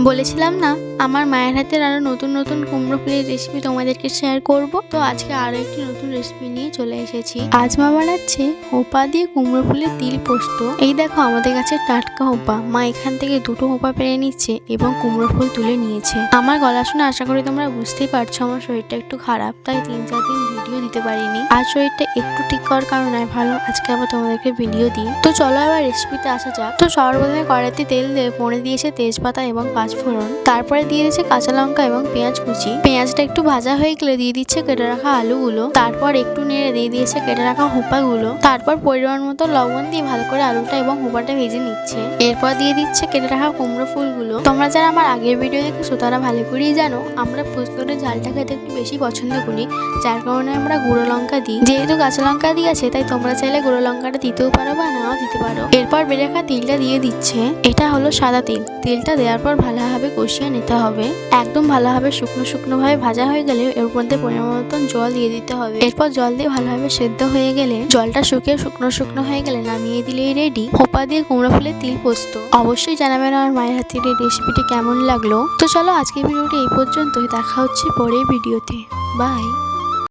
বলেছিলাম না আমার মায়ের হাতের আরো নতুন নতুন কুমড়ো ফুলের রেসিপি তোমাদেরকে শেয়ার করব। তো আজকে আরো একটি নতুন রেসিপি নিয়ে চলে এসেছি। আজ মা বানাচ্ছে হোপা দিয়ে কুমড়ো ফুলের তিল পোস্ত। এই দেখো আমাদের কাছে টাটকা হোপা। মা এখান থেকে দুটো হোপা পেরে নিচ্ছে এবং কুমড়ো ফুল তুলে নিয়েছে। আমার গলা শুনে আশা করি তোমরা বুঝতেই পারছো আমার শরীরটা একটু খারাপ, তাই 3-4 দিন ভিডিও দিতে পারিনি। আর শরীরটা একটু ঠিক করার কারণে ভালো আজকে আবার তোমাদেরকে ভিডিও দিই। তো চলো এবার রেসিপিতে আসা যাক। তো সবার প্রথমে কড়াইতে তেল দিয়ে পরে দিয়েছে তেজপাতা এবং পাঁচফোড়ন, তারপরে দিয়ে দিয়েছে কাঁচা লঙ্কা এবং পেঁয়াজ কুচি। পেঁয়াজটা একটু ভাজা হয়ে গেলে দিয়ে দিচ্ছে কেটে রাখা আলুগুলো, তারপর একটু নেড়ে দিয়ে দিয়েছে কেটে রাখা হোপাগুলো, তারপর পরিমাণ মতো লবণ দিয়ে ভালো করে আলুটা এবং হোপাটা ভেজে নিচ্ছে। এরপর দিয়ে দিচ্ছে কেটে রাখা কুমড়ো ফুলগুলো। তোমরা যারা আমার আগের ভিডিও দেখেছো তারা ভালো করেই জানো আমরা পোস্তর ঝালটা খেতে একটু বেশি পছন্দ করি, যার কারণে আমরা গুঁড়ো লঙ্কা দিই। যেহেতু কাঁচা লঙ্কা দিয়েছে তাই তোমরা চাইলে গুঁড়ো লঙ্কাটা দিতেও পারো বা নাও দিতে পারো। এরপর বেড়ে রাখা তিলটা দিয়ে দিচ্ছে। এটা হলো সাদা তিল। তেলটা দেওয়ার পর ভালোভাবে কষিয়ে নিতে হবে। একদম ভালোভাবে শুকনো ভাবে ভাজা হয়ে গেলে এর মধ্যে পরিমাণ মতন জল দিয়ে দিতে হবে। এরপর জল দিয়ে ভালোভাবে সেদ্ধ হয়ে গেলে জলটা শুকিয়ে শুকনো হয়ে গেলে নামিয়ে দিলেই রেডি হোপা দিয়ে কুমড়ো ফুলের তিল পোস্ত। অবশ্যই জানাবেন আমার মায়ের হাতের এই রেসিপিটি কেমন লাগলো। তো চলো আজকের ভিডিওটি এই পর্যন্তই, দেখা হচ্ছে পরের ভিডিওতে। বাই।